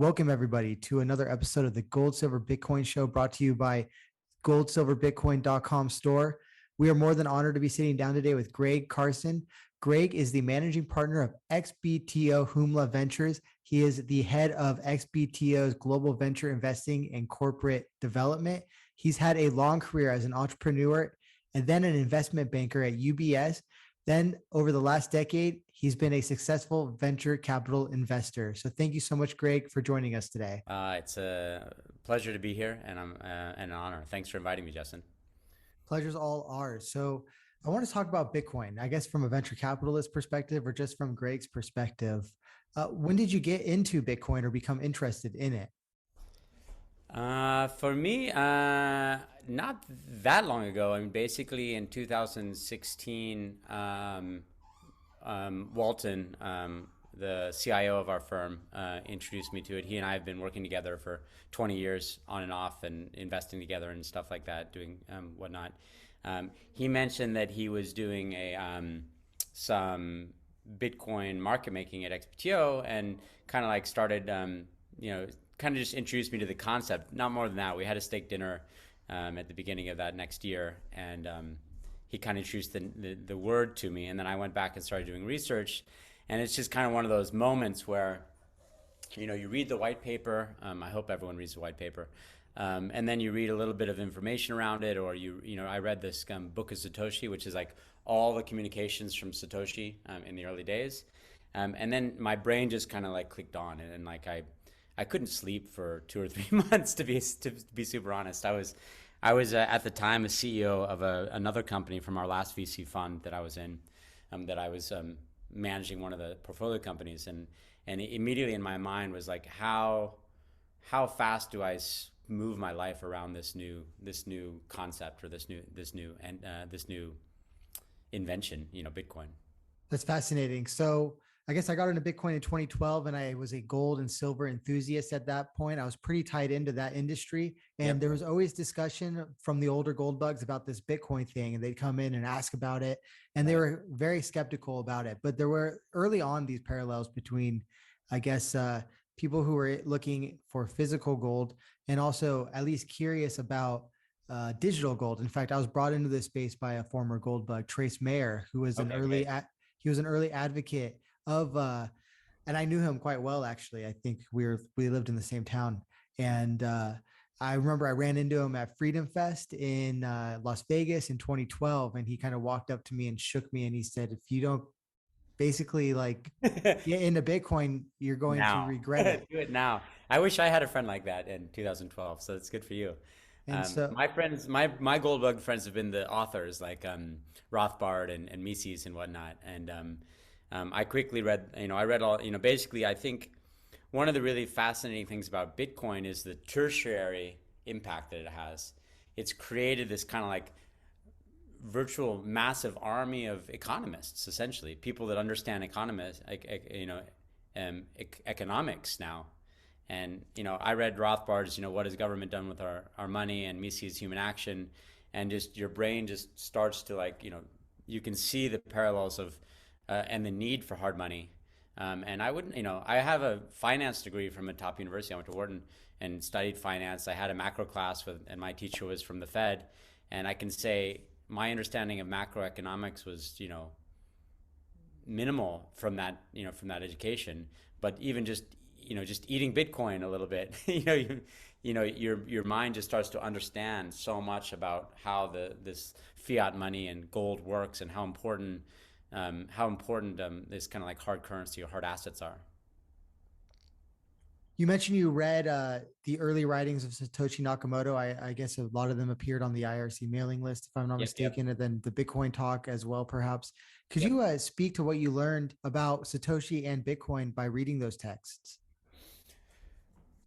Welcome, everybody, to another episode of the Gold Silver Bitcoin Show brought to you by GoldSilverBitcoin.com store. We are more than honored to be sitting down today with Greg Carson. Greg is the managing partner of XBTO Humla Ventures. He is the head of XBTO's global venture investing and corporate development. He's had a long career as an entrepreneur and then an investment banker at UBS. Then over the last decade, he's been a successful venture capital investor. So thank you so much, Greg, for joining us today. It's a pleasure to be here, and an honor. Thanks for inviting me, Justin. Pleasure's all ours. So I want to talk about Bitcoin, I guess from a venture capitalist perspective or just from Greg's perspective. When did you get into Bitcoin or become interested in it? For me, not that long ago. I mean, basically in 2016, Walton, the CIO of our firm, introduced me to it. He and I have been working together for 20 years on and off and investing together and stuff like that, doing whatnot. He mentioned that he was doing some Bitcoin market making at XBTO and kind of like started, kind of just introduced me to the concept. Not more than that. We had a steak dinner at the beginning of that next year, and he kind of introduced the word to me, and then I went back and started doing research. And it's just kind of one of those moments where, you read the white paper. I hope everyone reads the white paper. And then you read a little bit of information around it, or I read this book of Satoshi, which is like all the communications from Satoshi in the early days. And then my brain just kind of like clicked on, and like I couldn't sleep for 2 or 3 months to be super honest. I was at the time a CEO of another company from our last VC fund that I was in, that I was managing one of the portfolio companies, and immediately in my mind was like, how fast do I move my life around this new concept, or this new invention, Bitcoin. That's fascinating. So I guess I got into Bitcoin in 2012 and I was a gold and silver enthusiast at that point. I was pretty tied into that industry. And Yep. there was always discussion from the older gold bugs about this Bitcoin thing. And they'd come in and ask about it. And they Right. were very skeptical about it. But there were early on these parallels between, I guess, people who were looking for physical gold and also at least curious about digital gold. In fact, I was brought into this space by a former gold bug, Trace Mayer, who was Okay, great. he was an early advocate of and I knew him quite well, actually. I think we lived in the same town. And I remember I ran into him at Freedom Fest in Las Vegas in 2012, and he kind of walked up to me and shook me and he said, if you don't basically like get into Bitcoin, you're going to Now. regret Do it. it now. I wish I had a friend like that in 2012, so it's good for you. And so My friends, my gold bug friends have been the authors like Rothbard and Mises and whatnot. And I quickly read, I read all, basically I think one of the really fascinating things about Bitcoin is the tertiary impact that it has. It's created this kind of like virtual massive army of economists, essentially people that understand economics now. And I read Rothbard's what has government done with our money, and Mises human action, and just your brain just starts to like you can see the parallels of and the need for hard money. And I wouldn't, I have a finance degree from a top university. I went to Wharton and studied finance. I had a macro class and my teacher was from the Fed. And I can say my understanding of macroeconomics was, minimal from that education. But even just eating Bitcoin a little bit, your mind just starts to understand so much about how this fiat money and gold works, and how important this kind of like hard currency or hard assets are. you mentioned you read the early writings of Satoshi Nakamoto. I guess a lot of them appeared on the IRC mailing list, if I'm not Yep, yep, mistaken, and then the Bitcoin talk as well, perhaps. Could yep. you speak to what you learned about Satoshi and Bitcoin by reading those texts?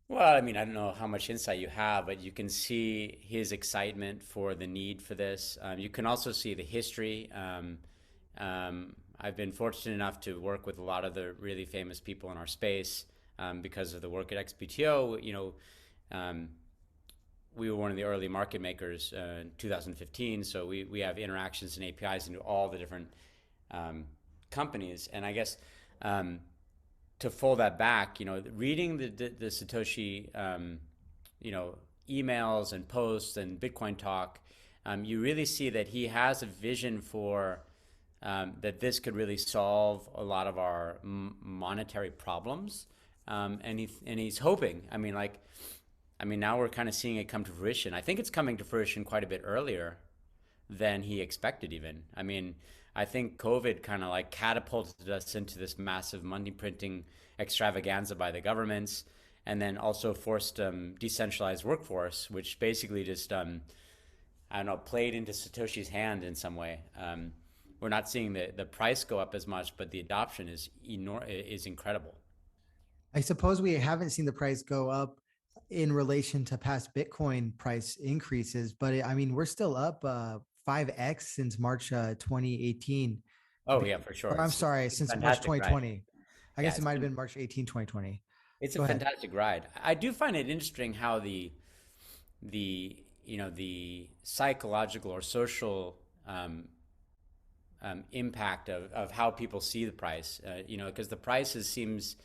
Well, I mean, I don't know how much insight you have, but you can see his excitement for the need for this. You can also see the history. I've been fortunate enough to work with a lot of the really famous people in our space because of the work at XBTO. Um, we were one of the early market makers in 2015, so we have interactions and APIs into all the different companies. And I guess to fold that back, reading the Satoshi, emails and posts and Bitcoin talk, you really see that he has a vision for that this could really solve a lot of our monetary problems, and he's hoping. Now we're kind of seeing it come to fruition. I think it's coming to fruition quite a bit earlier than he expected, even. I think COVID kind of like catapulted us into this massive money printing extravaganza by the governments, and then also forced decentralized workforce, which basically just, I don't know, played into Satoshi's hand in some way. We're not seeing the price go up as much, but the adoption is incredible. I suppose we haven't seen the price go up in relation to past Bitcoin price increases, but we're still up 5x since March 2018. Oh yeah, for sure. Or I'm sorry, It's a since March fantastic ride. 2020. I Yeah, guess it might have been March 18, 2020. it's a Go ahead. fantastic ride. I do find it interesting how the psychological or social impact of how people see the price. Because the price seems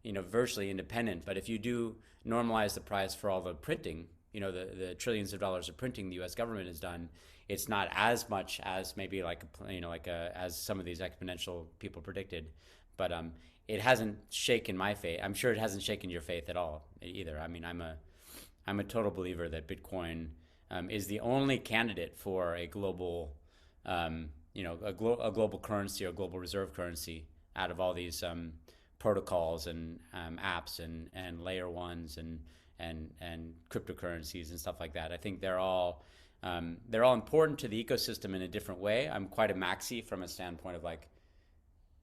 virtually independent. But if you do normalize the price for all the printing, the trillions of dollars of printing the U.S. government has done, it's not as much as maybe as some of these exponential people predicted. But it hasn't shaken my faith. I'm sure it hasn't shaken your faith at all either. I'm a total believer that Bitcoin is the only candidate for a global, a global currency or global reserve currency out of all these protocols and apps and layer ones and cryptocurrencies and stuff like that. I think they're all important to the ecosystem in a different way. I'm quite a maxi from a standpoint of like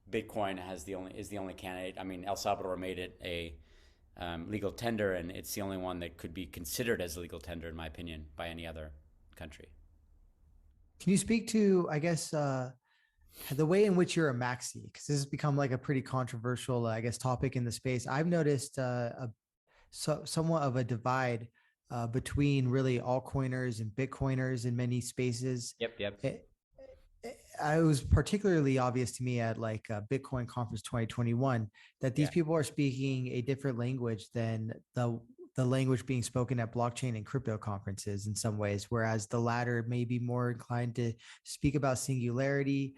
Bitcoin is the only candidate. El Salvador made it a legal tender, and it's the only one that could be considered as a legal tender, in my opinion, by any other country. Can you speak to, I guess, the way in which you're a maxi? Because this has become like a pretty controversial, topic in the space. I've noticed somewhat of a divide between really altcoiners and Bitcoiners in many spaces. Yep. It was particularly obvious to me at like Bitcoin Conference 2021 that these people are speaking a different language than the language being spoken at blockchain and crypto conferences in some ways, whereas the latter may be more inclined to speak about singularity,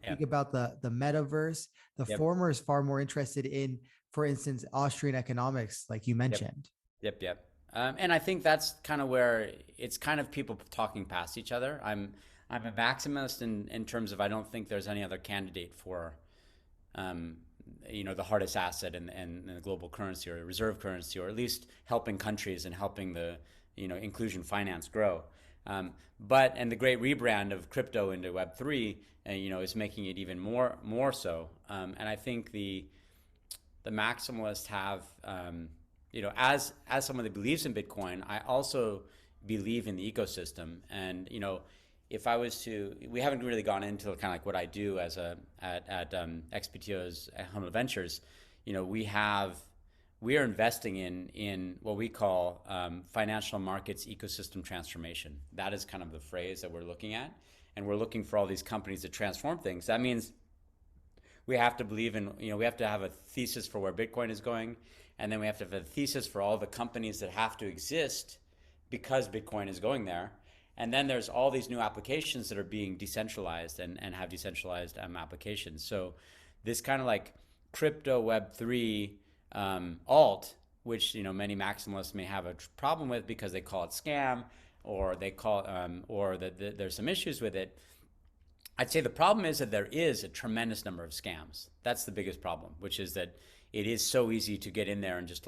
speak about the metaverse. The former is far more interested in, for instance, Austrian economics, like you mentioned. Yep. And I think that's kind of where it's kind of people talking past each other. I'm a maximalist in terms of I don't think there's any other candidate for, the hardest asset and the global currency or reserve currency, or at least helping countries and helping the, inclusion finance grow. And the great rebrand of crypto into Web3, is making it even more so. And I think the maximalists have, as someone that believes in Bitcoin, I also believe in the ecosystem. And, if I was to, we haven't really gone into kind of like what I do at XBTO's Humla Ventures. We are investing in what we call financial markets ecosystem transformation. That is kind of the phrase that we're looking at, and we're looking for all these companies to transform things. That means we have to believe in, we have to have a thesis for where Bitcoin is going, and then we have to have a thesis for all the companies that have to exist because Bitcoin is going there. And then there's all these new applications that are being decentralized and have decentralized applications. So this kind of like crypto Web3 alt, which many maximalists may have a problem with because they call it scam, or they call or that there's some issues with it. I'd say the problem is that there is a tremendous number of scams. That's the biggest problem, which is that it is so easy to get in there and just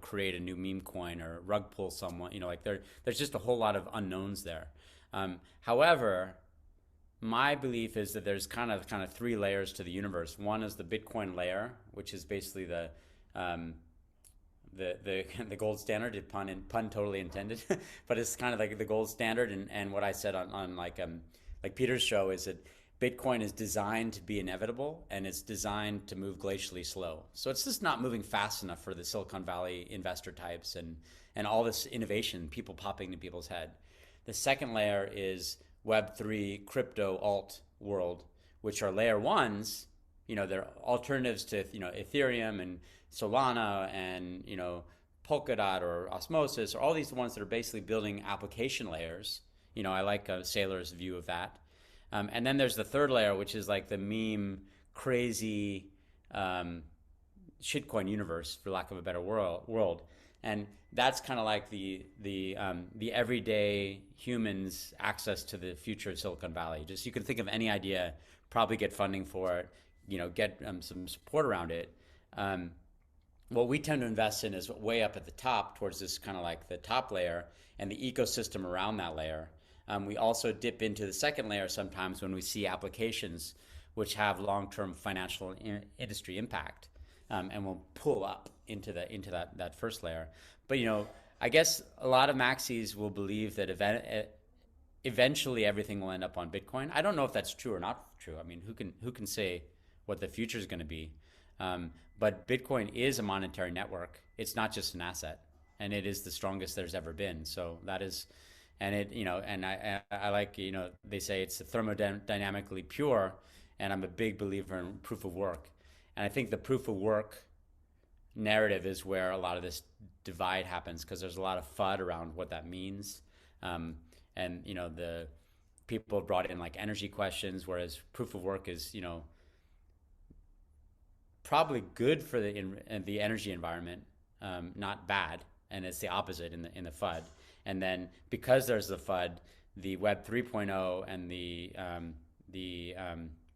create a new meme coin or rug pull someone. There's just a whole lot of unknowns there. However, my belief is that there's kind of three layers to the universe. One is the Bitcoin layer, which is basically the gold standard. Pun totally intended, but it's kind of like the gold standard. And what I said on like Peter's show is that Bitcoin is designed to be inevitable, and it's designed to move glacially slow. So it's just not moving fast enough for the Silicon Valley investor types and all this innovation, people popping into people's head. The second layer is Web3 crypto alt world, which are layer ones there are alternatives to, Ethereum and Solana and, Polkadot or Osmosis, or all these ones that are basically building application layers. I like Saylor's view of that. And then there's the third layer, which is like the meme crazy shitcoin universe, for lack of a better world. And that's kind of like the everyday humans access to the future of Silicon Valley. Just, you can think of any idea, probably get funding for it, get some support around it. What we tend to invest in is way up at the top, towards this kind of like the top layer and the ecosystem around that layer. We also dip into the second layer sometimes when we see applications which have long-term financial industry impact, and we'll pull up into that first layer. But I guess a lot of maxis will believe that eventually everything will end up on Bitcoin. I don't know if that's true or not true. I mean, who can say what the future is going to be? But Bitcoin is a monetary network. It's not just an asset, and it is the strongest there's ever been. So that is, and it, and I like, they say it's thermodynamically pure, and I'm a big believer in proof of work. And I think the proof of work narrative is where a lot of this divide happens, because there's a lot of FUD around what that means. And the people brought in like energy questions, whereas proof of work is, probably good for the energy environment, not bad, and it's the opposite in the FUD. And then because there's the FUD, the Web 3.0 and the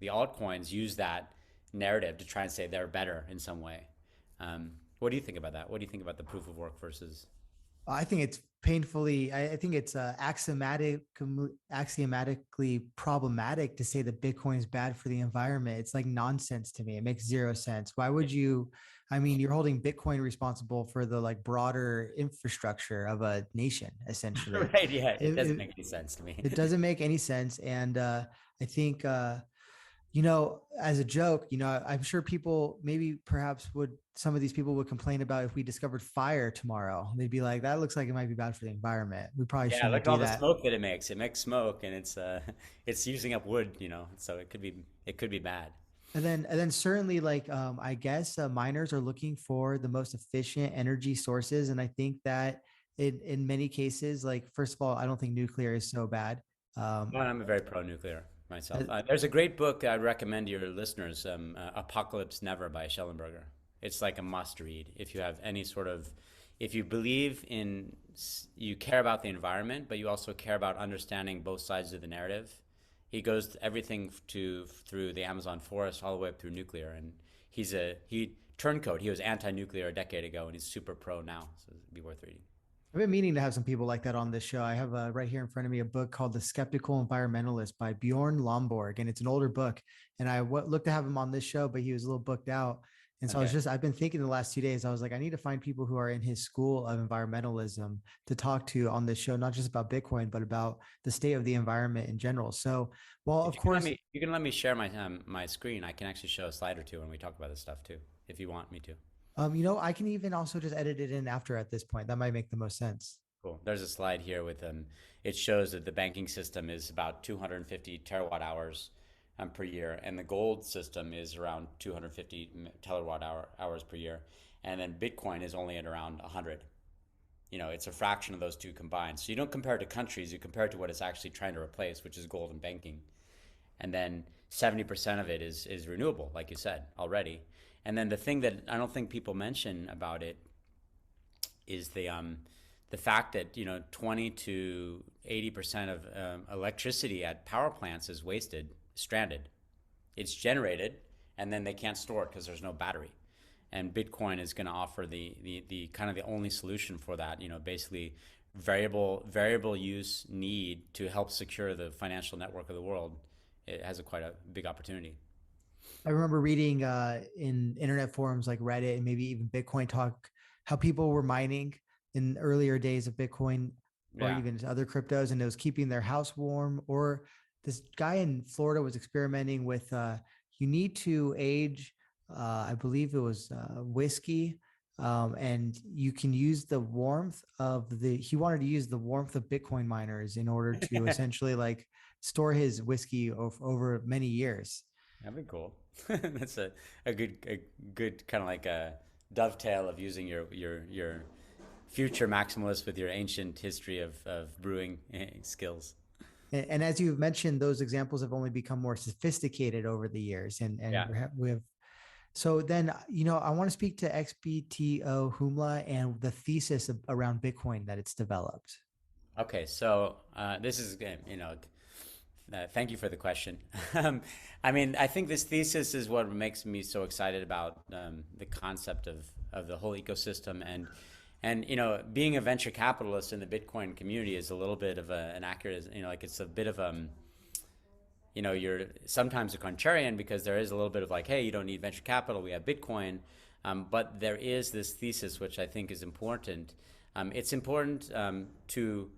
altcoins use that narrative to try and say they're better in some way. What do you think about that? What do you think about the proof of work versus? I think it's painfully, I think it's axiomatically problematic to say that Bitcoin is bad for the environment. It's like nonsense to me. It makes zero sense. Why would you? I mean, you're holding Bitcoin responsible for the like broader infrastructure of a nation, essentially. Right? Yeah, it doesn't make any sense to me. It doesn't make any sense. And I think, as a joke, I'm sure people perhaps some of these people would complain about if we discovered fire tomorrow. They'd be like, that looks like it might be bad for the environment. We probably Yeah, shouldn't look at all do the that. smoke that it makes. It makes smoke, and it's using up wood, so it could be bad. And then certainly, like, I guess miners are looking for the most efficient energy sources. And I think that in many cases, like, first of all, I don't think nuclear is so bad. Well, I'm a very pro-nuclear myself. Uh, There's a great book I'd recommend to your listeners, Apocalypse Never by Schellenberger. It's like a must read if you have any sort of, if you believe in, you care about the environment, but you also care about understanding both sides of the narrative. He goes everything through the Amazon forest all the way up through nuclear, and he turncoat. He was anti-nuclear a decade ago, and he's super pro now. So it'd be worth reading. I've been meaning to have some people like that on this show. I have right here in front of me a book called The Skeptical Environmentalist by Bjorn Lomborg, and it's an older book. And I looked to have him on this show, but he was a little booked out. And so Okay. I've been thinking the last 2 days, I was like, I need to find people who are in his school of environmentalism to talk to on this show, not just about Bitcoin, but about the state of the environment in general. So, well, If of you can let course, me, you can let me share my screen. I can actually show a slide or two when we talk about this stuff too, if you want me to. I can even also just edit it in after at this point. That might make the most sense. Cool. There's a slide here with it shows that the banking system is about 250 terawatt hours per year, and the gold system is around 250 hours per year, and then Bitcoin is only at around 100. It's a fraction of those two combined. So you don't compare it to countries; you compare it to what it's actually trying to replace, which is gold and banking. And then 70% of it is renewable, like you said already. And then the thing that I don't think people mention about it is the fact that 20 to 80% of electricity at power plants is wasted, stranded. It's generated, and then they can't store it because there's no battery. And Bitcoin is going to offer the kind of the only solution for that. Basically variable use need to help secure the financial network of the world. It has quite a big opportunity. I remember reading in internet forums like Reddit and maybe even Bitcoin Talk how people were mining in earlier days of Bitcoin or Yeah. even other cryptos, and it was keeping their house warm. Or this guy in Florida was experimenting with you need to age, I believe it was whiskey, and you can use the warmth of he wanted to use the warmth of Bitcoin miners in order to essentially like store his whiskey over many years. That'd be cool. That's a good kind of like a dovetail of using your future maximalist with your ancient history of brewing skills. And as you've mentioned, those examples have only become more sophisticated over the years. And Yeah. we have so then, I want to speak to XBTO Humla and the thesis around Bitcoin that it's developed. Okay, so this is thank you for the question. I mean, I think this thesis is what makes me so excited about the concept of the whole ecosystem, and being a venture capitalist in the Bitcoin community is a little bit of an accurate, like it's a bit of you're sometimes a contrarian because there is a little bit of like, hey, you don't need venture capital, we have Bitcoin, but there is this thesis which I think is important. It's important to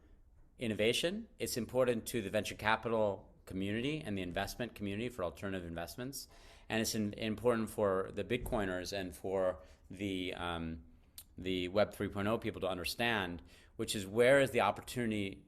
innovation. It's important to the venture capital community and the investment community for alternative investments, and it's important for the Bitcoiners and for the Web 3.0 people to understand, which is where has the opportunity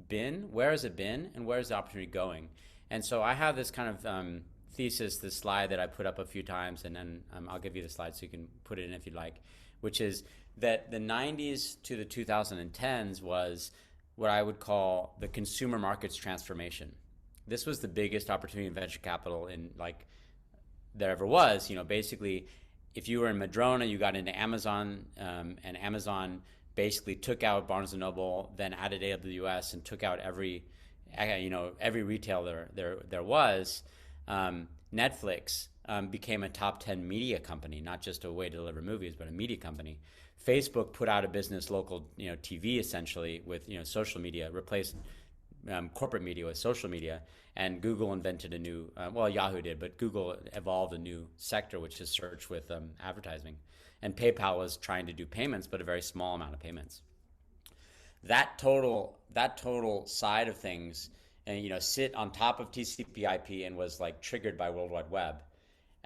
been, where has it been, and where is the opportunity going. And so I have this kind of thesis, this slide that I put up a few times, and then I'll give you the slide so you can put it in if you'd like, which is that the 90s to the 2010s was what I would call the consumer markets transformation. This was the biggest opportunity in venture capital in like there ever was. Basically, if you were in Madrona, you got into Amazon, and Amazon basically took out Barnes and Noble, then added AWS, and took out every retailer there was. Netflix became a top 10 media company, not just a way to deliver movies, but a media company. Facebook put out a business, local TV essentially with social media, replaced corporate media with social media, and Google invented a new, Yahoo did, but Google evolved a new sector, which is search with advertising. And PayPal was trying to do payments, but a very small amount of payments. That total side of things, and sit on top of TCP/IP and was like triggered by World Wide Web,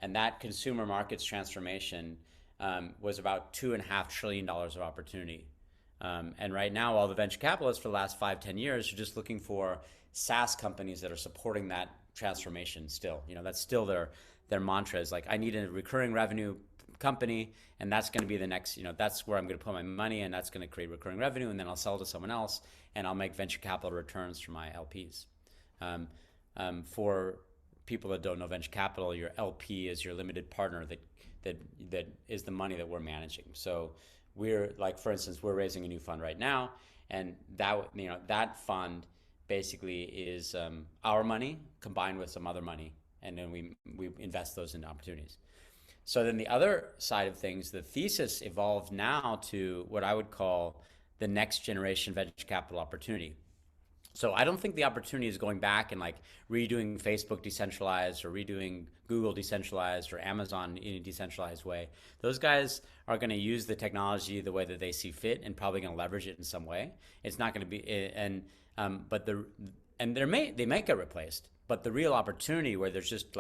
and that consumer markets transformation was about $2.5 trillion of opportunity. And right now, all the venture capitalists for the last 5-10 years are just looking for SaaS companies that are supporting that transformation still. That's still their mantra is like, I need a recurring revenue company, and that's going to be the next, that's where I'm going to put my money, and that's going to create recurring revenue, and then I'll sell to someone else, and I'll make venture capital returns for my LPs. For people that don't know venture capital, your LP is your limited partner that is the money that we're managing. So we're like, for instance, we're raising a new fund right now, and that fund basically is our money combined with some other money, and then we invest those into opportunities. So then the other side of things, the thesis evolved now to what I would call the next generation venture capital opportunity. So I don't think the opportunity is going back and like redoing Facebook decentralized or redoing Google decentralized or Amazon in a decentralized way. Those guys are going to use the technology the way that they see fit and probably going to leverage it in some way. It's not going to be they might get replaced, but the real opportunity where there's just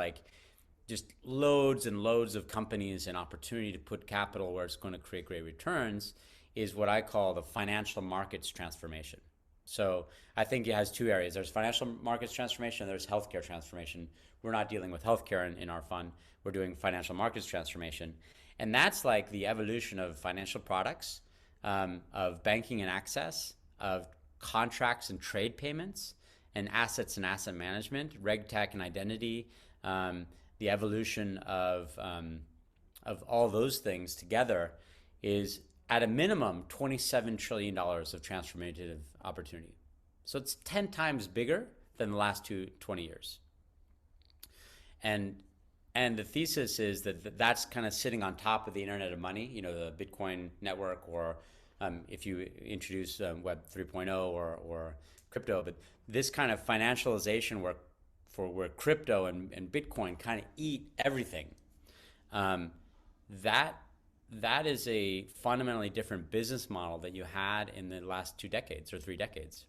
loads and loads of companies and opportunity to put capital where it's going to create great returns is what I call the financial markets transformation. So I think it has two areas. There's financial markets transformation, and there's healthcare transformation. We're not dealing with healthcare in our fund. We're doing financial markets transformation. And that's like the evolution of financial products, of banking and access, of contracts and trade payments, and assets and asset management, reg tech and identity, the evolution of all those things together is at a minimum $27 trillion of transformative opportunity. So it's 10 times bigger than the last 20 years. And the thesis is that that's kind of sitting on top of the Internet of Money, the Bitcoin network, or if you introduce Web 3.0 or crypto. But this kind of financialization where crypto and Bitcoin kind of eat everything, that is a fundamentally different business model that you had in the last 2 decades or 3 decades.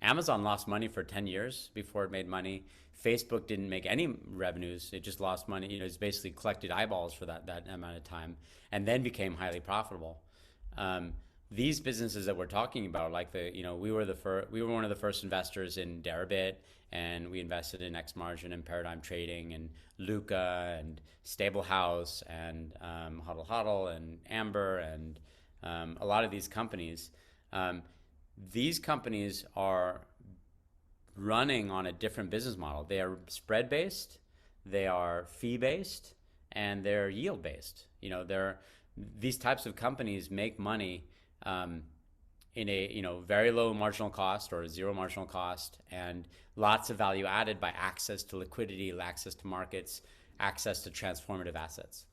Amazon lost money for 10 years before it made money. Facebook didn't make any revenues. It just lost money. It's basically collected eyeballs for that amount of time and then became highly profitable. these businesses that we're talking about, like we were one of the first investors in Deribit, and we invested in X Margin and Paradigm Trading and Luca and Stable House and Huddle Huddle and Amber and a lot of these companies. These companies are running on a different business model. They are spread based, they are fee based, and they're yield based. These types of companies make money in a very low marginal cost or zero marginal cost, and lots of value added by access to liquidity, access to markets, access to transformative assets.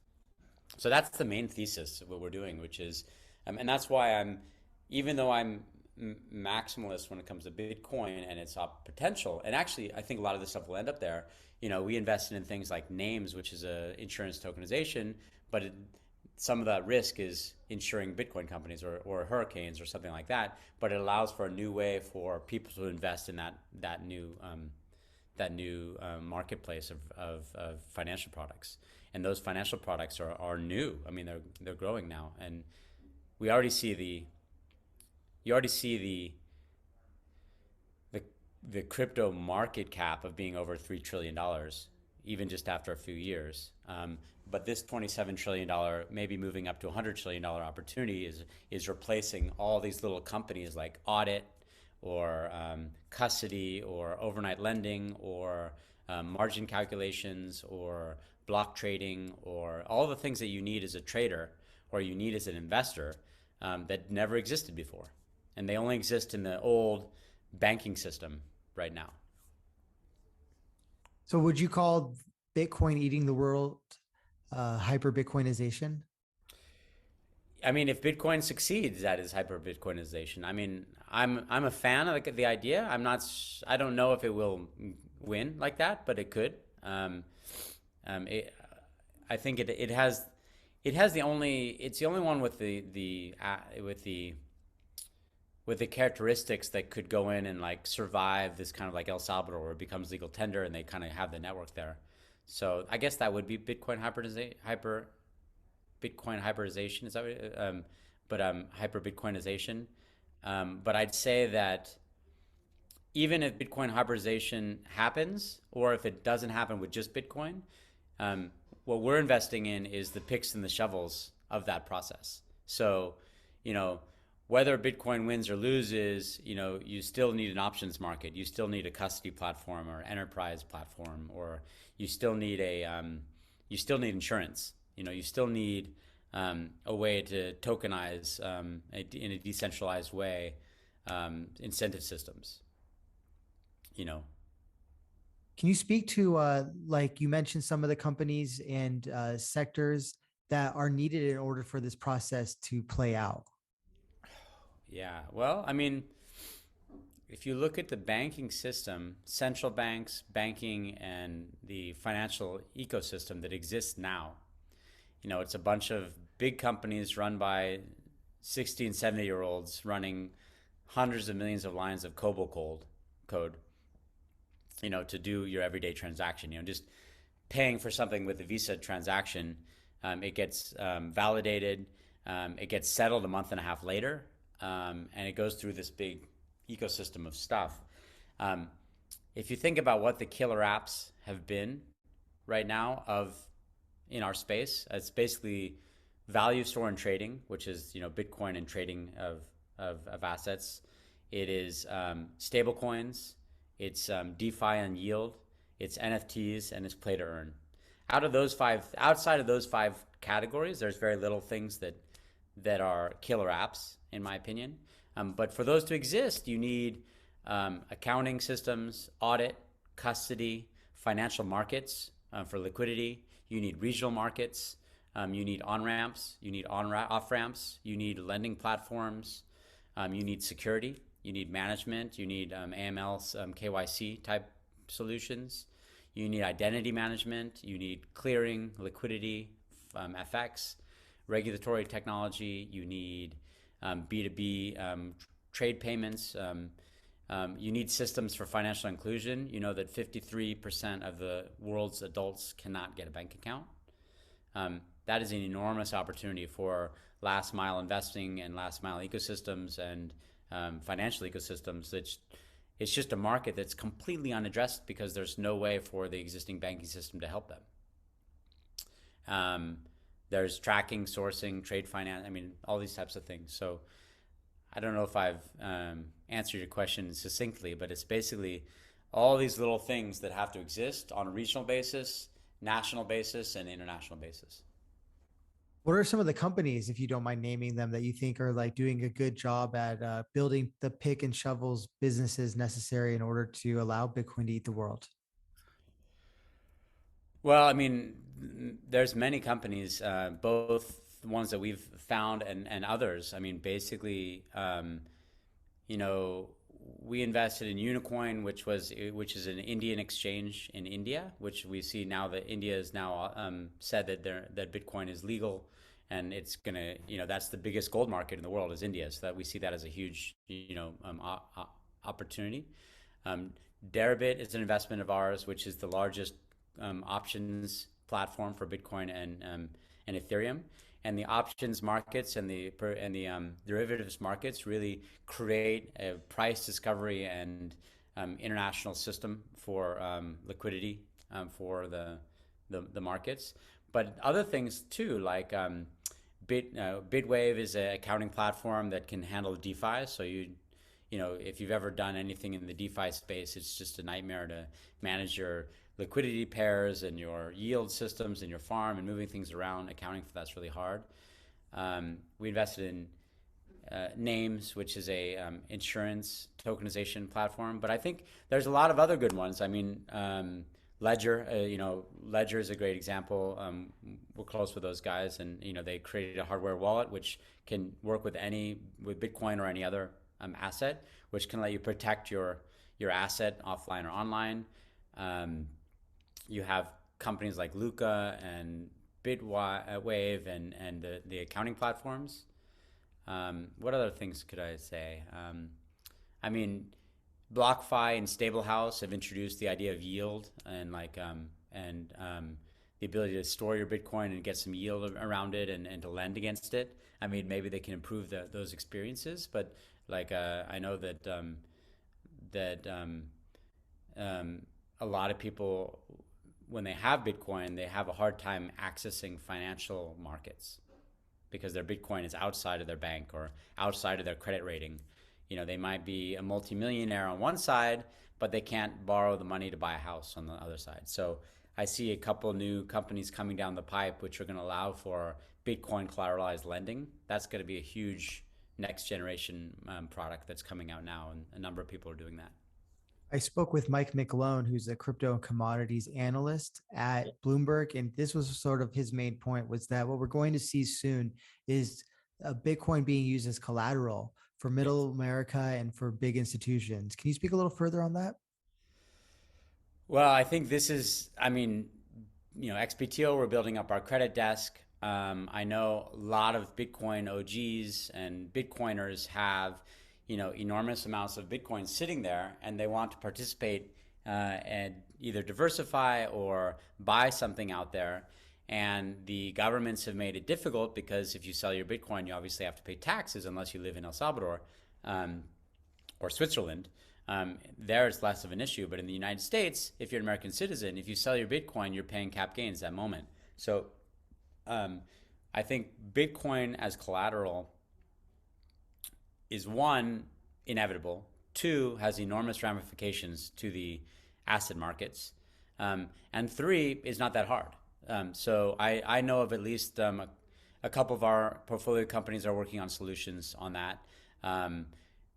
So that's the main thesis of what we're doing, which is, and that's why even though I'm maximalist when it comes to Bitcoin and its potential, and actually I think a lot of this stuff will end up there. We invested in things like Names, which is a insurance tokenization, but some of that risk is insuring Bitcoin companies or hurricanes or something like that. But it allows for a new way for people to invest in that new marketplace of financial products. And those financial products are new. I mean, they're growing now, and you already see the crypto market cap of being over $3 trillion, even just after a few years. But this $27 trillion, maybe moving up to $100 trillion opportunity is replacing all these little companies like audit or custody or overnight lending or margin calculations or block trading or all the things that you need as a trader or you need as an investor that never existed before. And they only exist in the old banking system right now. So would you call Bitcoin eating the world hyper-Bitcoinization? I mean, if Bitcoin succeeds, that is hyper-Bitcoinization. I mean, I'm a fan of the idea. I don't know if it will win like that, but it could. I think it's the only one with the characteristics that could go in and like survive this kind of like El Salvador, where it becomes legal tender and they kind of have the network there. So I guess that would be Bitcoin hyperization. Is that what hyper-Bitcoinization? But I'd say that even if Bitcoin hyperization happens, or if it doesn't happen with just Bitcoin, what we're investing in is the picks and the shovels of that process. So, whether Bitcoin wins or loses, you still need an options market. You still need a custody platform or enterprise platform, or you still need insurance. You still need a way to tokenize in a decentralized way incentive systems. Can you speak to like you mentioned some of the companies and sectors that are needed in order for this process to play out? Yeah, well, I mean, if you look at the banking system, central banks, banking, and the financial ecosystem that exists now, it's a bunch of big companies run by 60 and 70-year-olds running hundreds of millions of lines of COBOL code, to do your everyday transaction. Just paying for something with a Visa transaction, it gets validated, it gets settled a month and a half later. And it goes through this big ecosystem of stuff. If you think about what the killer apps have been right now in our space, it's basically value store and trading, which is Bitcoin and trading of assets. It is stable coins. It's DeFi and yield. It's NFTs, and it's play to earn. Outside of those five categories, there's very little things that are killer apps, in my opinion. But for those to exist, you need accounting systems, audit, custody, financial markets for liquidity. You need regional markets. You need on-ramps. You need off-ramps. You need lending platforms. You need security. You need management. You need AML, KYC type solutions. You need identity management. You need clearing, liquidity, FX, regulatory technology. You need B2B trade payments. You need systems for financial inclusion. You know that 53% of the world's adults cannot get a bank account. That is an enormous opportunity for last mile investing and last mile ecosystems and financial ecosystems. It's just a market that's completely unaddressed because there's no way for the existing banking system to help them. There's tracking, sourcing, trade finance, I mean, all these types of things. So I don't know if I've answered your question succinctly, but it's basically all these little things that have to exist on a regional basis, national basis, and international basis. What are some of the companies, if you don't mind naming them, that you think are like doing a good job at building the pick and shovels businesses necessary in order to allow Bitcoin to eat the world? Well, I mean, there's many companies, both ones that we've found and others. I mean, basically, you know, we invested in Unicoin, which is an Indian exchange in India, which we see now that India has now said that Bitcoin is legal, and it's gonna, you know, that's the biggest gold market in the world is India. So that we see that as a huge, you know, opportunity. Um, Deribit is an investment of ours, which is the largest options platform for Bitcoin and Ethereum. And the options markets and the derivatives markets really create a price discovery and international system for liquidity for the markets. But other things too, like Bitwave is an accounting platform that can handle DeFi. So you know, if you've ever done anything in the DeFi space, it's just a nightmare to manage your liquidity pairs and your yield systems in your farm and moving things around. Accounting for that's really hard. We invested in Names, which is a insurance tokenization platform. But I think there's a lot of other good ones. I mean, Ledger, you know, Ledger is a great example. We're close with those guys, and you know, they created a hardware wallet which can work with Bitcoin or any other asset, which can let you protect your asset offline or online. You have companies like Luca and Bitwave and the accounting platforms. What other things could I say? I mean, BlockFi and Stablehouse have introduced the idea of yield and the ability to store your Bitcoin and get some yield around it and to lend against it. I mean, maybe they can improve those experiences, but like I know that a lot of people, when they have Bitcoin, they have a hard time accessing financial markets because their Bitcoin is outside of their bank or outside of their credit rating. You know, they might be a multimillionaire on one side, but they can't borrow the money to buy a house on the other side. So I see a couple new companies coming down the pipe which are going to allow for Bitcoin collateralized lending. That's going to be a huge next generation product that's coming out now, and a number of people are doing that. I spoke with Mike McLone, who's a crypto and commodities analyst at Bloomberg, and this was sort of his main point, was that what we're going to see soon is Bitcoin being used as collateral for middle America and for big institutions. Can you speak a little further on that? Well, I think this is, I mean, you know, XBTO, we're building up our credit desk. I know a lot of Bitcoin OGs and Bitcoiners have, you know, enormous amounts of Bitcoin sitting there, and they want to participate and either diversify or buy something out there. And the governments have made it difficult because if you sell your Bitcoin, you obviously have to pay taxes unless you live in El Salvador or Switzerland. There's less of an issue. But in the United States, if you're an American citizen, if you sell your Bitcoin, you're paying cap gains that moment. So I think Bitcoin as collateral is one, inevitable, two, has enormous ramifications to the asset markets, and three, is not that hard. So I know of at least a couple of our portfolio companies are working on solutions on that,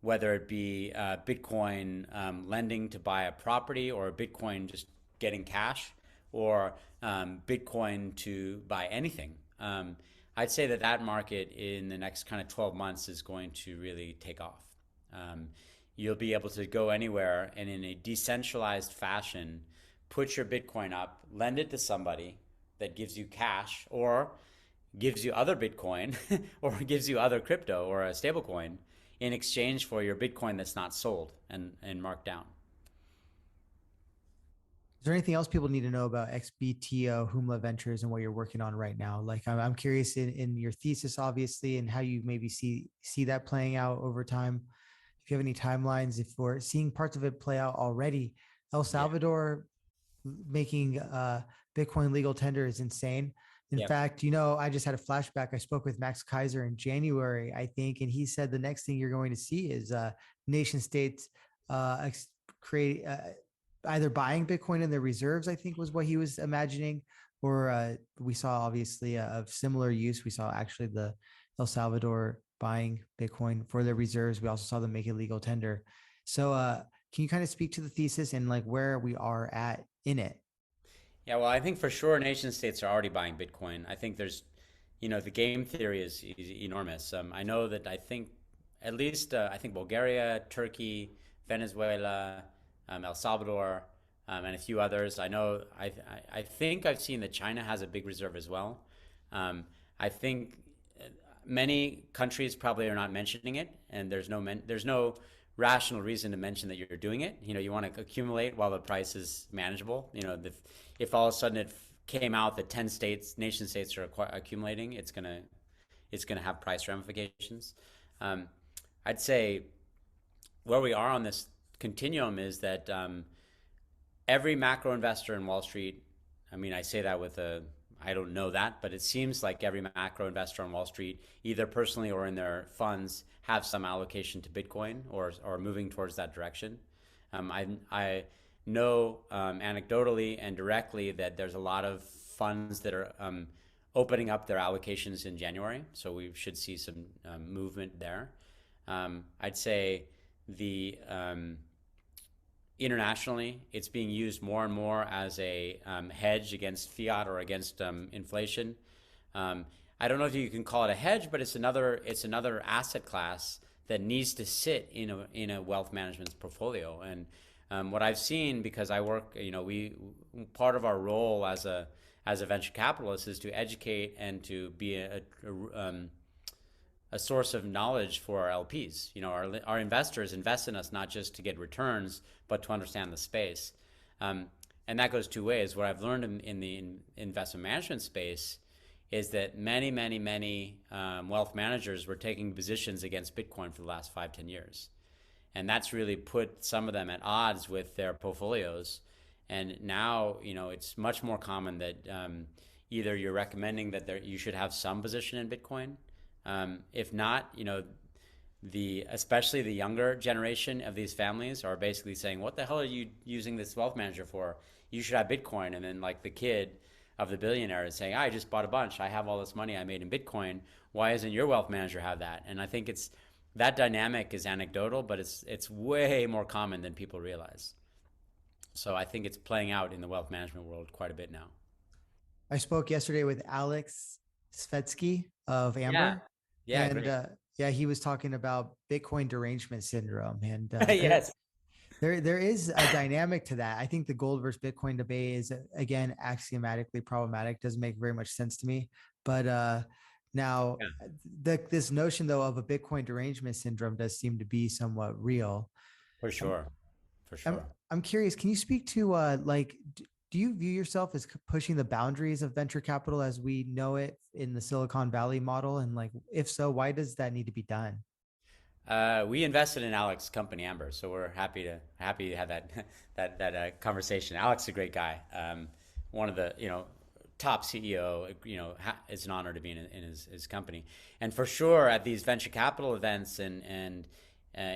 whether it be Bitcoin lending to buy a property, or Bitcoin just getting cash, or Bitcoin to buy anything. I'd say that market in the next kind of 12 months is going to really take off. You'll be able to go anywhere and in a decentralized fashion, put your Bitcoin up, lend it to somebody that gives you cash or gives you other Bitcoin or gives you other crypto or a stable coin in exchange for your Bitcoin that's not sold and marked down. there anything else people need to know about XBTO Humla Ventures and what you're working on right now? Like, I'm curious in your thesis, obviously, and how you maybe see that playing out over time. If you have any timelines, if we're seeing parts of it play out already, El Yeah. Salvador making Bitcoin legal tender is insane. In Yep. fact, I just had a flashback. I spoke with Max Kaiser in January, I think, and he said the next thing you're going to see is nation states create either buying Bitcoin in their reserves, I think was what he was imagining, or we saw obviously of similar use. We saw actually the El Salvador buying Bitcoin for their reserves. We also saw them make illegal tender. So can you kind of speak to the thesis and like where we are at in it? Yeah, well, I think for sure nation states are already buying Bitcoin. I think there's, the game theory is enormous. I know that I think at least I think Bulgaria, Turkey, Venezuela, El Salvador, and a few others. I think I've seen that China has a big reserve as well. I think many countries probably are not mentioning it, and there's no rational reason to mention that you're doing it. You want to accumulate while the price is manageable. If all of a sudden it came out that 10 states, nation states are accumulating, it's gonna have price ramifications. I'd say where we are on this continuum is that every macro investor in Wall Street, I mean, I say that with I don't know that, but it seems like every macro investor on Wall Street, either personally or in their funds, have some allocation to Bitcoin or moving towards that direction. I know anecdotally and directly that there's a lot of funds that are opening up their allocations in January, so we should see some movement there. I'd say the internationally, it's being used more and more as a hedge against fiat or against inflation. I don't know if you can call it a hedge, but it's another asset class that needs to sit in a wealth management portfolio. And what I've seen, because I work, we part of our role as a venture capitalist is to educate and to be a source of knowledge for our LPs. Our investors invest in us not just to get returns, but to understand the space. And that goes two ways. What I've learned in the investment management space is that many wealth managers were taking positions against Bitcoin for the last 5-10 years. And that's really put some of them at odds with their portfolios. And now, it's much more common that either you're recommending that you should have some position in Bitcoin. If not, especially the younger generation of these families are basically saying, what the hell are you using this wealth manager for? You should have Bitcoin. And then like the kid of the billionaire is saying, I just bought a bunch. I have all this money I made in Bitcoin. Why doesn't your wealth manager have that? And I think that dynamic is anecdotal, but it's way more common than people realize. So I think it's playing out in the wealth management world quite a bit now. I spoke yesterday with Alex Svetsky of Yeah. Amber, Yeah, and great. yeah, he was talking about Bitcoin derangement syndrome, and Yes. there is a dynamic to that. I think the gold versus Bitcoin debate is again axiomatically problematic. Doesn't make very much sense to me. But now Yeah, this notion though of a Bitcoin derangement syndrome does seem to be somewhat real. for I'm sure. For I'm, sure. I'm curious. Can you speak to do you view yourself as pushing the boundaries of venture capital as we know it in the Silicon Valley model? And like, if so, why does that need to be done? We invested in Alex's company, Amber, so we're happy to have that that conversation. Alex is a great guy. One of the top CEO. It's an honor to be in his company, and for sure at these venture capital events and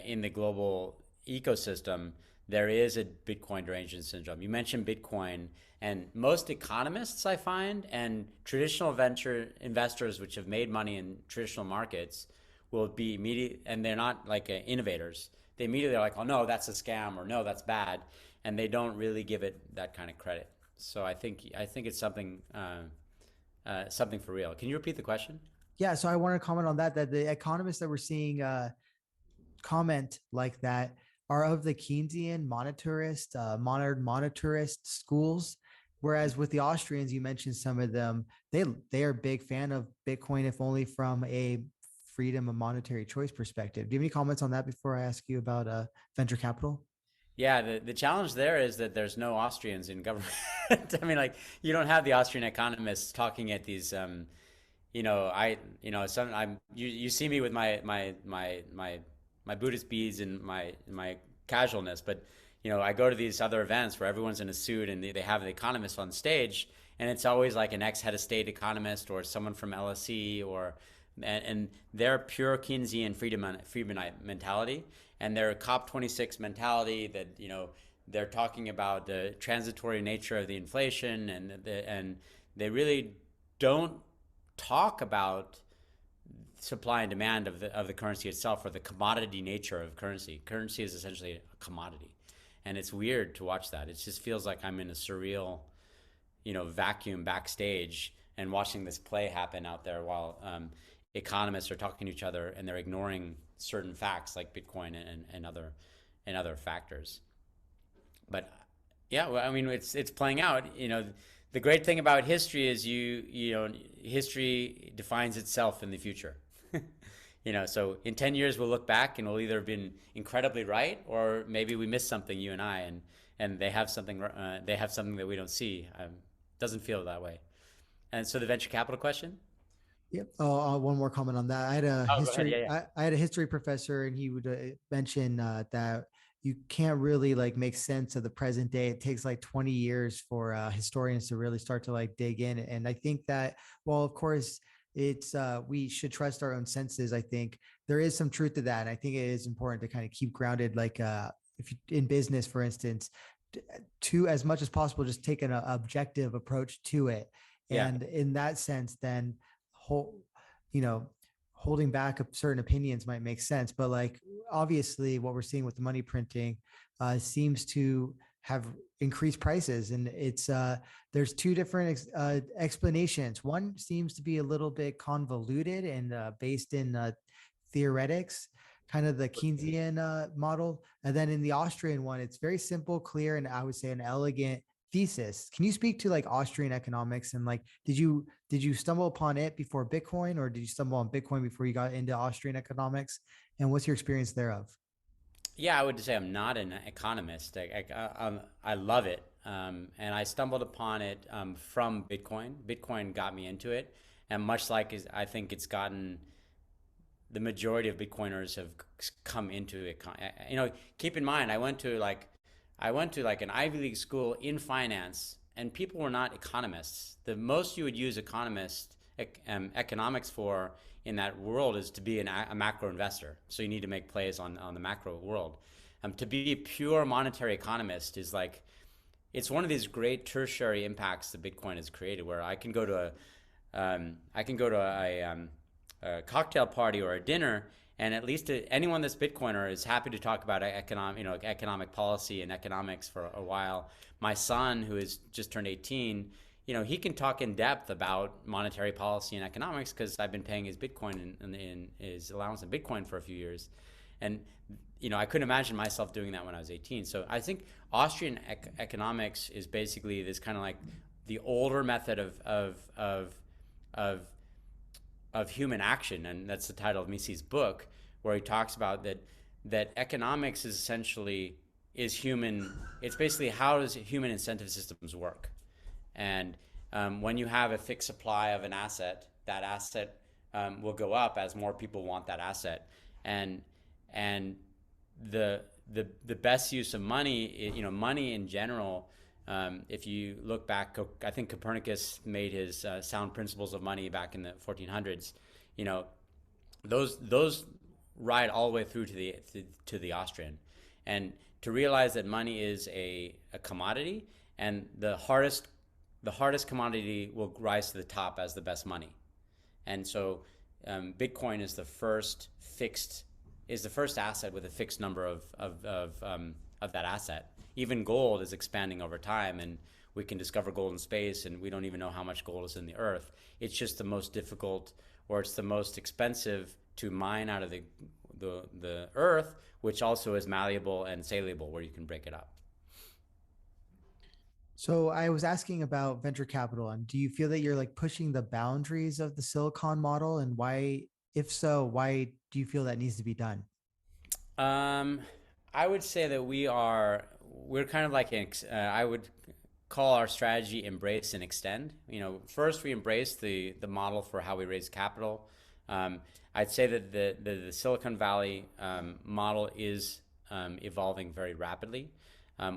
in the global ecosystem, there is a Bitcoin derangement syndrome. You mentioned Bitcoin, and most economists I find and traditional venture investors, which have made money in traditional markets, will be immediate, and they're not like innovators. They immediately are like, oh no, that's a scam, or no, that's bad, and they don't really give it that kind of credit. So I think it's something for real. Can you repeat the question? Yeah, so I want to comment on that the economists that we're seeing comment like that are of the Keynesian monetarist, modern monetarist schools. Whereas with the Austrians, you mentioned some of them, they are a big fan of Bitcoin, if only from a freedom of monetary choice perspective. Do you have any comments on that before I ask you about venture capital? Yeah, the challenge there is that there's no Austrians in government. I mean, like you don't have the Austrian economists talking at these you see me with my Buddhist beads and my casualness, but I go to these other events where everyone's in a suit and they have the economist on stage, and it's always like an ex head of state economist or someone from LSE or and their pure Keynesian Friedmanite mentality and their COP26 mentality that they're talking about the transitory nature of the inflation and they really don't talk about supply and demand of the currency itself or the commodity nature of currency. Currency is essentially a commodity, and it's weird to watch that. It just feels like I'm in a surreal, vacuum backstage and watching this play happen out there while economists are talking to each other and they're ignoring certain facts like Bitcoin and other factors. But yeah, well, I mean, it's playing out. The great thing about history is history defines itself in the future. So in 10 years we'll look back and we'll either have been incredibly right or maybe we missed something, you and I, and they have something that we don't see. Doesn't feel that way. And so the venture capital question. Yep. Oh, one more comment on that. I had a Oh, go ahead. Yeah, history. yeah. I had a history professor, and he would mention that you can't really like make sense of the present day. It takes like 20 years for historians to really start to like dig in. And I think that, well, of course, it's we should trust our own senses. I think there is some truth to that. And I think it is important to kind of keep grounded, like if you in business, for instance, to as much as possible, just take an objective approach to it. Yeah. And in that sense, then whole, you know, holding back certain opinions might make sense. But like, obviously what we're seeing with the money printing seems to have increased prices. And it's, there's two different explanations. One seems to be a little bit convoluted and based in theoretics, kind of the Keynesian model. And then in the Austrian one, it's very simple, clear, and I would say an elegant thesis. Can you speak to like Austrian economics and like did you stumble upon it before Bitcoin, or did you stumble on Bitcoin before you got into Austrian economics? And what's your experience thereof? Yeah, I would say I'm not an economist. I love it, and I stumbled upon it from Bitcoin. Bitcoin got me into it, and much like I think it's gotten the majority of Bitcoiners have come into it. Keep in mind, I went to like an Ivy League school in finance, and people were not economists. The most you would use economics for in that world is to be a macro investor. So you need to make plays on the macro world. To be a pure monetary economist is like, it's one of these great tertiary impacts that Bitcoin has created, where I can go to a cocktail party or a dinner, and at least anyone that's Bitcoiner is happy to talk about economic policy and economics for a while. My son, who has just turned 18, he can talk in depth about monetary policy and economics because I've been paying his Bitcoin and his allowance in Bitcoin for a few years. And, I couldn't imagine myself doing that when I was 18. So I think Austrian economics is basically this kind of like the older method of human action, and that's the title of Missy's book, where he talks about that economics is essentially human. It's basically how does human incentive systems work, and when you have a fixed supply of an asset, that asset will go up as more people want that asset, and the best use of money, money in general. If you look back, I think Copernicus made his sound principles of money back in the 1400s. Those ride all the way through to the Austrian, and to realize that money is a commodity, and the hardest commodity will rise to the top as the best money, and so Bitcoin is the first asset with a fixed number of that asset. Even gold is expanding over time, and we can discover gold in space, and we don't even know how much gold is in the earth. It's just the most difficult, or it's the most expensive to mine out of the earth, which also is malleable and saleable, where you can break it up. So I was asking about venture capital, and do you feel that you're like pushing the boundaries of the Silicon model, and why, if so, why do you feel that needs to be done? Um, I would say that we're kind of like I would call our strategy embrace and extend. First we embrace the model for how we raise capital. I'd say that the Silicon Valley model is evolving very rapidly.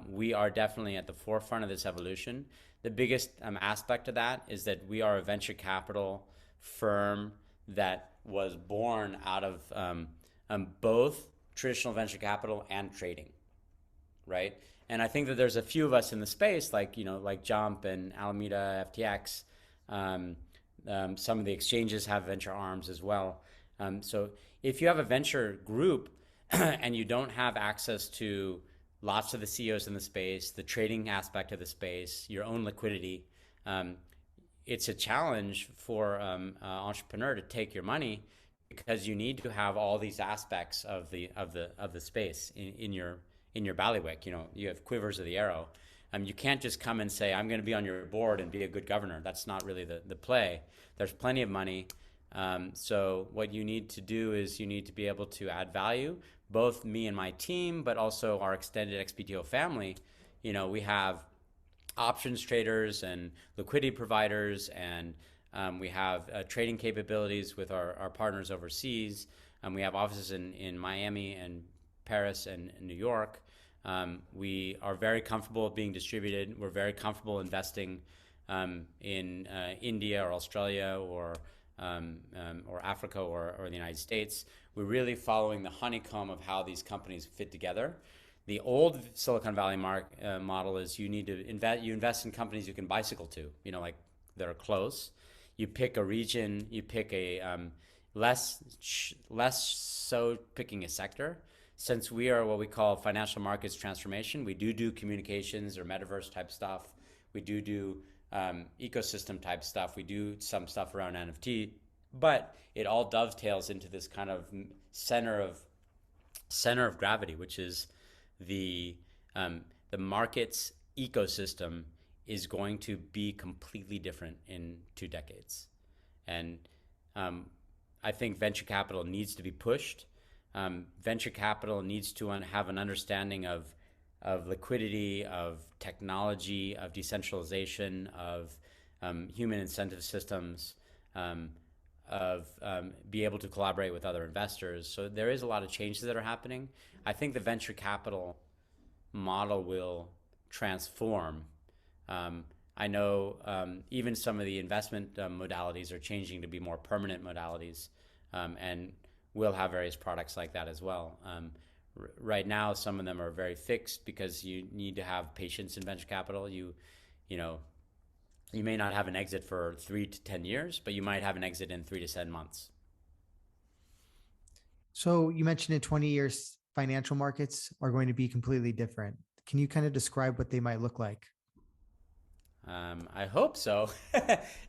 We are definitely at the forefront of this evolution. The biggest aspect of that is that we are a venture capital firm that was born out of both traditional venture capital and trading, right? And I think that there's a few of us in the space, like Jump and Alameda FTX. Some of the exchanges have venture arms as well. So if you have a venture group and you don't have access to lots of the CEOs in the space, the trading aspect of the space, your own liquidity, it's a challenge for an entrepreneur to take your money, because you need to have all these aspects of the space in your bailiwick. You have quivers of the arrow. You can't just come and say, I'm going to be on your board and be a good governor. That's not really the play. There's plenty of money. So what you need to do is you need to be able to add value, both me and my team, but also our extended XBTO family. We have options traders and liquidity providers, and we have trading capabilities with our partners overseas. We have offices in Miami and Paris and New York. We are very comfortable being distributed. We're very comfortable investing in India or Australia or Africa or the United States. We're really following the honeycomb of how these companies fit together. The old Silicon Valley model is you need to invest in companies you can bicycle to, like that are close. You pick a region, you pick a less so picking a sector. Since we are what we call financial markets transformation, we do communications or metaverse type stuff. We do ecosystem type stuff. We do some stuff around NFT, but it all dovetails into this kind of center of gravity, which is the market's ecosystem is going to be completely different in 2 decades. And I think venture capital needs to be pushed. Venture capital needs to have an understanding of liquidity, of technology, of decentralization, of human incentive systems, of be able to collaborate with other investors. So there is a lot of changes that are happening. I think the venture capital model will transform. I know even some of the investment modalities are changing to be more permanent modalities, and we'll have various products like that as well. Right now, some of them are very fixed because you need to have patience in venture capital. You may not have an exit for 3 to 10 years, but you might have an exit in 3 to 7 months. So you mentioned in 20 years, financial markets are going to be completely different. Can you kind of describe what they might look like? I hope so.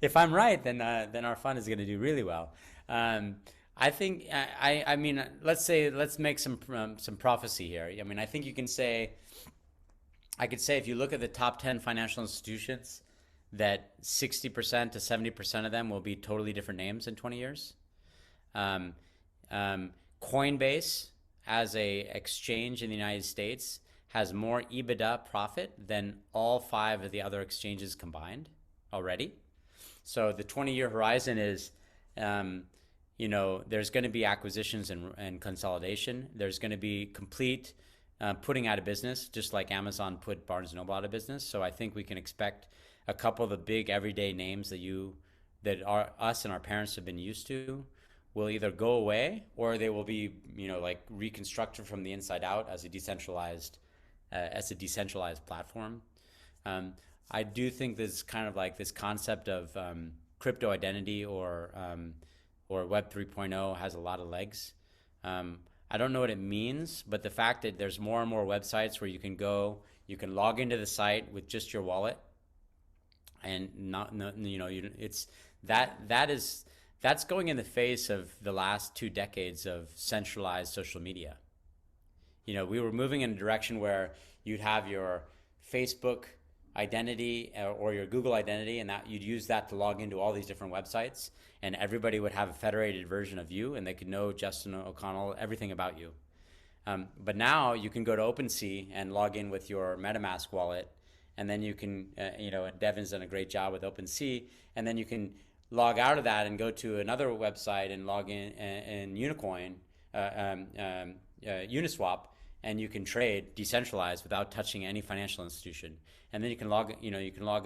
If I'm right, then our fund is going to do really well. I think I mean let's make some prophecy here. I mean, I think I could say if you look at the top 10 financial institutions, that 60% to 70% of them will be totally different names in 20 years. Coinbase, as a exchange in the United States, has more EBITDA profit than all 5 of the other exchanges combined already. So the 20-year horizon is, there's going to be acquisitions and consolidation. There's going to be complete putting out of business, just like Amazon put Barnes & Noble out of business. So I think we can expect a couple of the big everyday names that us and our parents have been used to will either go away, or they will be, like reconstructed from the inside out as a decentralized platform. I do think this kind of like this concept of crypto identity or Web 3.0 has a lot of legs. I don't know what it means, but the fact that there's more and more websites where you can log into the site with just your wallet, and that's going in the face of the last 2 decades of centralized social media. We were moving in a direction where you'd have your Facebook identity or your Google identity, and that you'd use that to log into all these different websites, and everybody would have a federated version of you, and they could know Justin O'Connell, everything about you. But now you can go to OpenSea and log in with your MetaMask wallet, and then you can, and Devin's done a great job with OpenSea, and then you can log out of that and go to another website and log in Unicoin, Uniswap, and you can trade decentralized without touching any financial institution. And then you can log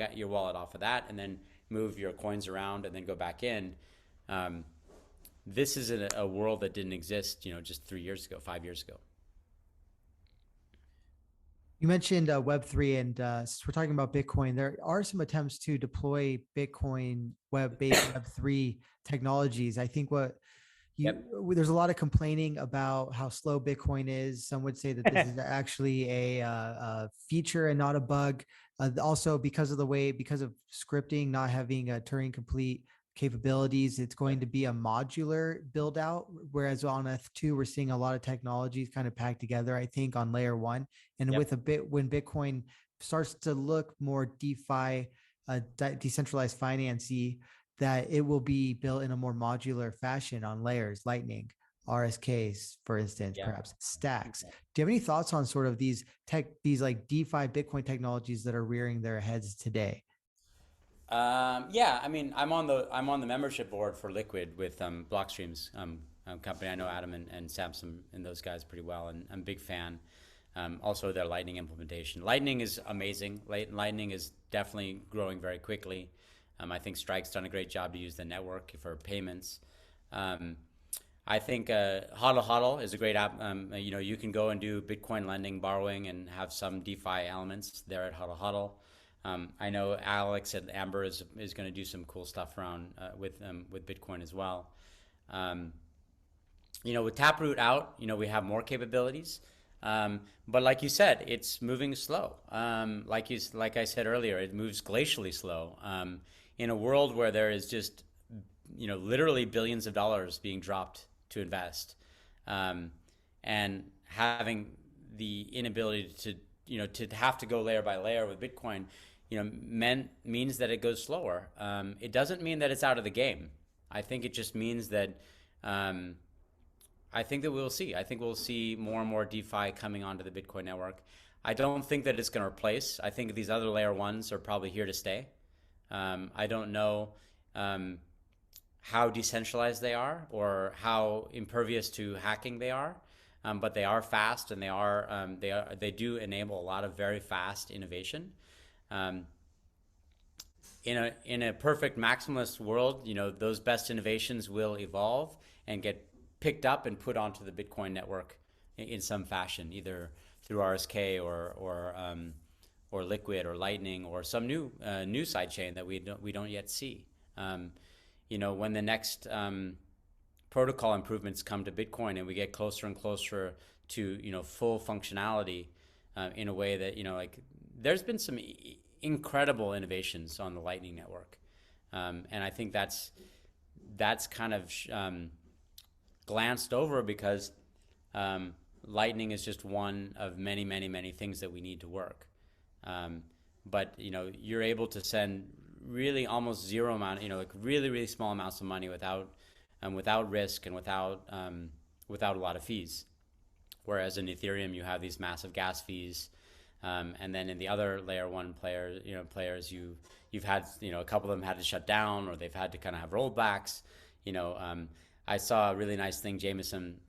out your wallet off of that, and then move your coins around, and then go back in. This is a world that didn't exist, just 3 years ago, 5 years ago. You mentioned Web3, and since we're talking about Bitcoin, there are some attempts to deploy Bitcoin web-based Web3 technologies. I think there's a lot of complaining about how slow Bitcoin is. Some would say that this is actually a feature and not a bug. Also, because of scripting not having a Turing complete capabilities, it's going to be a modular build out. Whereas on F2, we're seeing a lot of technologies kind of packed together, I think, on layer one. And when Bitcoin starts to look more DeFi, decentralized financy, that it will be built in a more modular fashion on layers, Lightning, RSKs, for instance, perhaps stacks. Do you have any thoughts on sort of these like DeFi Bitcoin technologies that are rearing their heads today? Yeah, I mean, I'm on the membership board for Liquid with Blockstream's company. I know Adam and Samson and those guys pretty well, and I'm a big fan. Also, their Lightning implementation. Lightning is amazing. Lightning is definitely growing very quickly. I think Strike's done a great job to use the network for payments. I think Hodl Hodl is a great app. You can go and do Bitcoin lending, borrowing, and have some DeFi elements there at Hodl Hodl. I know Alex at Amber is going to do some cool stuff around with Bitcoin as well. With Taproot out, we have more capabilities. But like you said, it's moving slow. Like I said earlier, it moves glacially slow. In a world where there is just, literally billions of dollars being dropped to invest, and having the inability to have to go layer by layer with Bitcoin, means that it goes slower. It doesn't mean that it's out of the game. I think it just means that I think that we'll see. I think we'll see more and more DeFi coming onto the Bitcoin network. I don't think that it's going to replace. I think these other layer ones are probably here to stay. I don't know how decentralized they are or how impervious to hacking they are, but they are fast, and they do enable a lot of very fast innovation. In a perfect maximalist world, those best innovations will evolve and get picked up and put onto the Bitcoin network in some fashion, either through RSK or Liquid or Lightning or some new sidechain that we don't yet see. When the next protocol improvements come to Bitcoin and we get closer and closer to full functionality, in a way that there's been some incredible innovations on the Lightning network, and I think that's kind of glanced over because Lightning is just one of many, many, many things that we need to work. But you're able to send really almost zero amount, really, really small amounts of money without risk and without a lot of fees. Whereas in Ethereum, you have these massive gas fees. And then in the other layer one players, you've had, a couple of them had to shut down, or they've had to kind of have rollbacks. I saw a really nice thing Jameson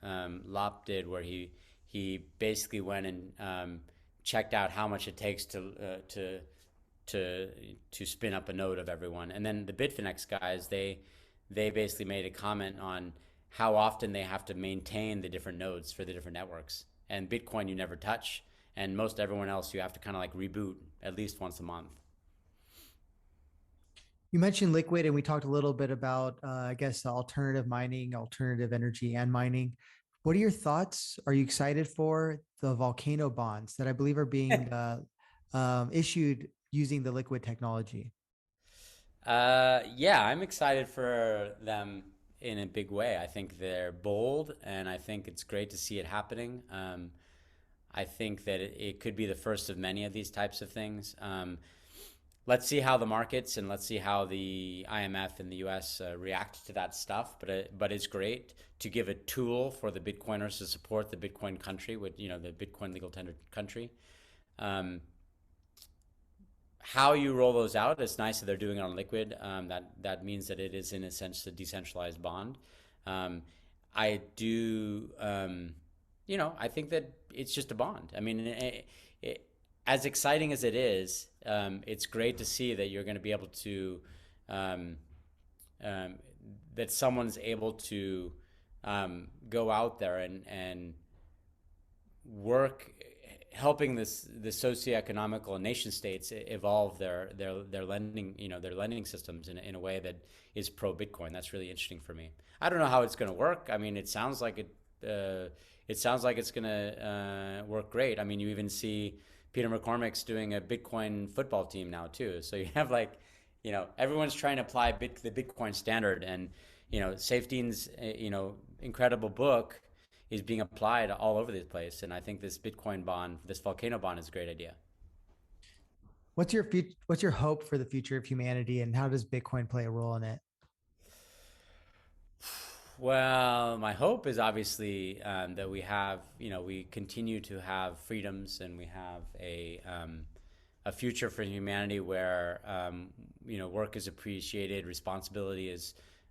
Lopp did, where he basically went and checked out how much it takes to spin up a node of everyone. And then the Bitfinex guys, they basically made a comment on how often they have to maintain the different nodes for the different networks. And Bitcoin you never touch, and most everyone else you have to kind of like reboot at least once a month. You mentioned Liquid, and we talked a little bit about, alternative mining, alternative energy, and mining. What are your thoughts? Are you excited for the volcano bonds that I believe are being issued using the Liquid technology? Yeah, I'm excited for them in a big way. I think they're bold, and I think it's great to see it happening. I think that it could be the first of many of these types of things. let's see how the markets and let's see how the IMF and the US react to that stuff. But it's great to give a tool for the Bitcoiners to support the Bitcoin country with the Bitcoin legal tender country. Um, how you roll those out, it's nice that they're doing it on Liquid. That means that it is in a sense a decentralized bond. Um, I do, I think that it's just a bond. I mean, as exciting as it is, it's great to see that you're going to be able to, um, that someone's able to go out there and work helping the socioeconomical nation states evolve their lending their lending systems in a way that is pro Bitcoin. That's really interesting for me. I don't know how it's going to work. I mean, it sounds like it's going to work great. I mean, you even see Peter McCormick's doing a Bitcoin football team now too. So you have everyone's trying to apply the Bitcoin standard, and Safeteen's incredible book is being applied all over the place. And I think this Bitcoin bond, this volcano bond, is a great idea. What's your hope for the future of humanity, and how does Bitcoin play a role in it? Well, my hope is obviously that we continue to have freedoms, and we have a future for humanity where work is appreciated, responsibility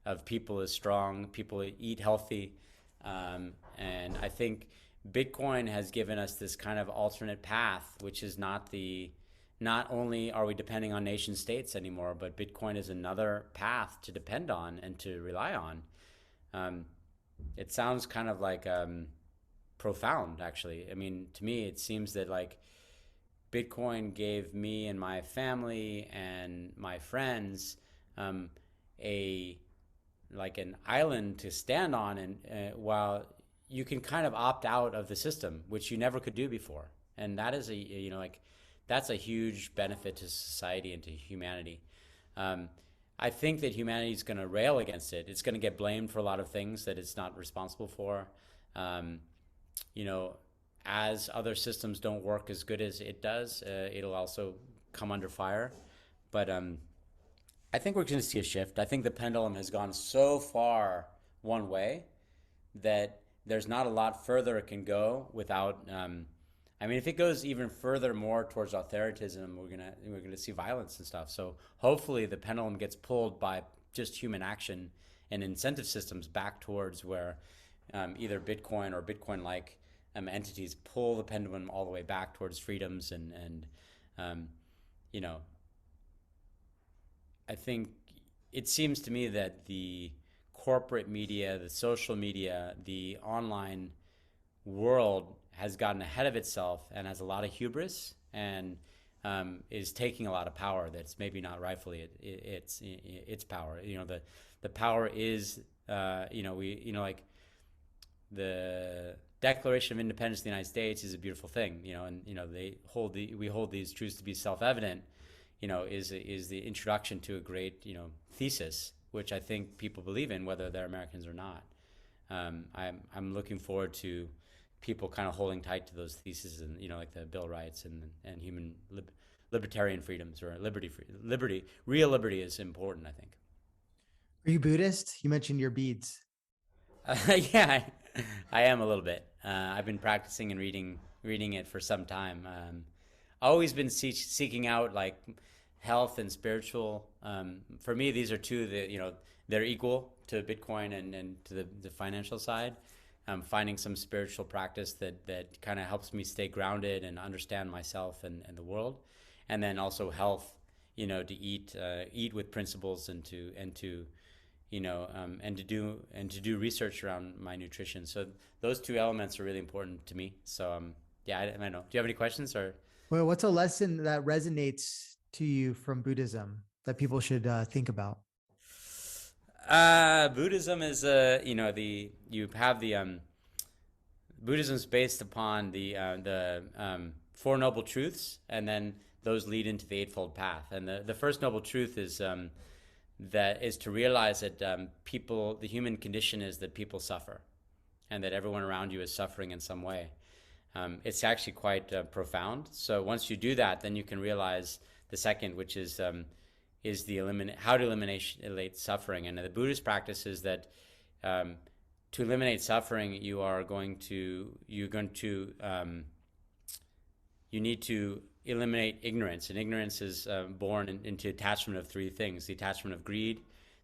of people is strong, people eat healthy, and I think Bitcoin has given us this kind of alternate path, which is not only are we depending on nation states anymore, but Bitcoin is another path to depend on and to rely on. It sounds kind of like profound, actually. I mean, to me, it seems that Bitcoin gave me and my family and my friends an island to stand on, and while you can kind of opt out of the system, which you never could do before, and that is that's a huge benefit to society and to humanity. I think that humanity is going to rail against it. It's going to get blamed for a lot of things that it's not responsible for. As other systems don't work as good as it does, it'll also come under fire. But I think we're going to see a shift. I think the pendulum has gone so far one way that there's not a lot further it can go without. If it goes even further more towards authoritarianism, we're gonna see violence and stuff. So hopefully the pendulum gets pulled by just human action and incentive systems back towards where either Bitcoin or Bitcoin-like entities pull the pendulum all the way back towards freedoms and I think it seems to me that the corporate media, the social media, the online world has gotten ahead of itself and has a lot of hubris and is taking a lot of power that's maybe not rightfully its power. The power is the Declaration of Independence of the United States is a beautiful thing, and we hold these truths to be self-evident. Is the introduction to a great thesis, which I think people believe in, whether they're Americans or not. I'm looking forward to people kind of holding tight to those theses, and like the Bill of Rights and human libertarian freedoms, or liberty. Real liberty is important, I think. Are you Buddhist? You mentioned your beads. Yeah, I am a little bit. I've been practicing and reading it for some time. Always been seeking out health and spiritual. For me, these are two that they're equal to Bitcoin and to the financial side. Finding some spiritual practice that kind of helps me stay grounded and understand myself and the world, and then also health, to eat with principles and to do research around my nutrition. So those two elements are really important to me. So yeah, I don't know. Do you have any questions or? Well, what's a lesson that resonates to you from Buddhism that people should think about? Buddhism is Buddhism is based upon the Four Noble Truths, and then those lead into the Eightfold Path. And the first noble truth is that is to realize that the human condition is that people suffer, and that everyone around you is suffering in some way. It's actually quite profound. So once you do that, then you can realize the second, which is the how to eliminate suffering. And the Buddhist practice is that to eliminate suffering, you need to eliminate ignorance, and ignorance is born into attachment of three things: the attachment of greed,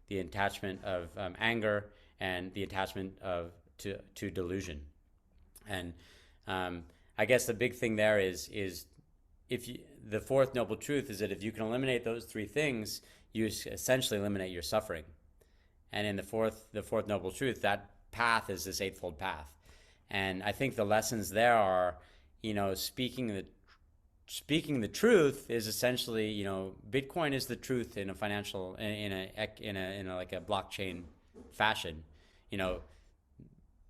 the attachment of anger, and the attachment to delusion. And I guess the big thing there is the fourth noble truth is that if you can eliminate those three things, you essentially eliminate your suffering. And in the fourth noble truth, that path is this eightfold path. And I think the lessons there are, speaking the truth is essentially, Bitcoin is the truth in a financial, in a like a blockchain fashion.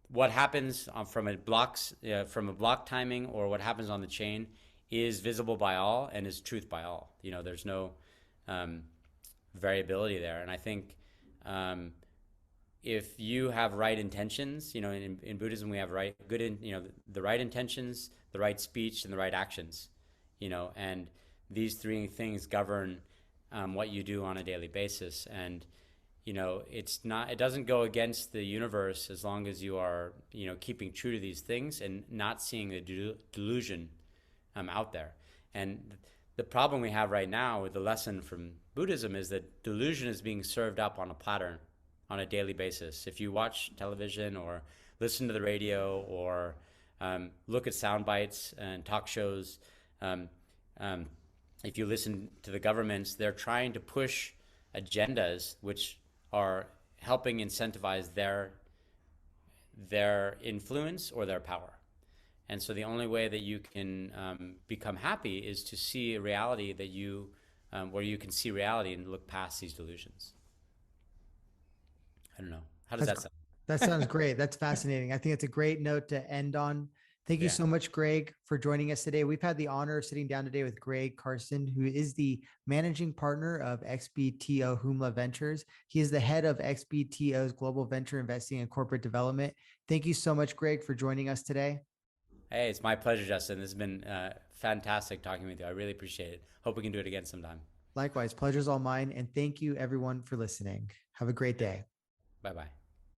What happens from a block timing, or what happens on the chain, is visible by all and is truth by all. There's no variability there. And I think if you have right intentions, in Buddhism we have the right intentions, the right speech, and the right actions, and these three things govern what you do on a daily basis. And it doesn't go against the universe as long as you are keeping true to these things and not seeing the delusion out there. And the problem we have right now with the lesson from Buddhism is that delusion is being served up on a platter on a daily basis. If you watch television or listen to the radio or look at sound bites and talk shows, if you listen to the governments, they're trying to push agendas which are helping incentivize their influence or their power. And so the only way that you can become happy is to see a reality that where you can see reality and look past these delusions. I don't know. How does that sound? That sounds great. That's fascinating. I think it's a great note to end on. Thank you so much, Greg, for joining us today. We've had the honor of sitting down today with Greg Carson, who is the managing partner of XBTO Humla Ventures. He is the head of XBTO's Global Venture Investing and Corporate Development. Thank you so much, Greg, for joining us today. Hey, it's my pleasure, Justin. This has been fantastic talking with you. I really appreciate it. Hope we can do it again sometime. Likewise, pleasure's all mine. And thank you, everyone, for listening. Have a great day. Bye-bye.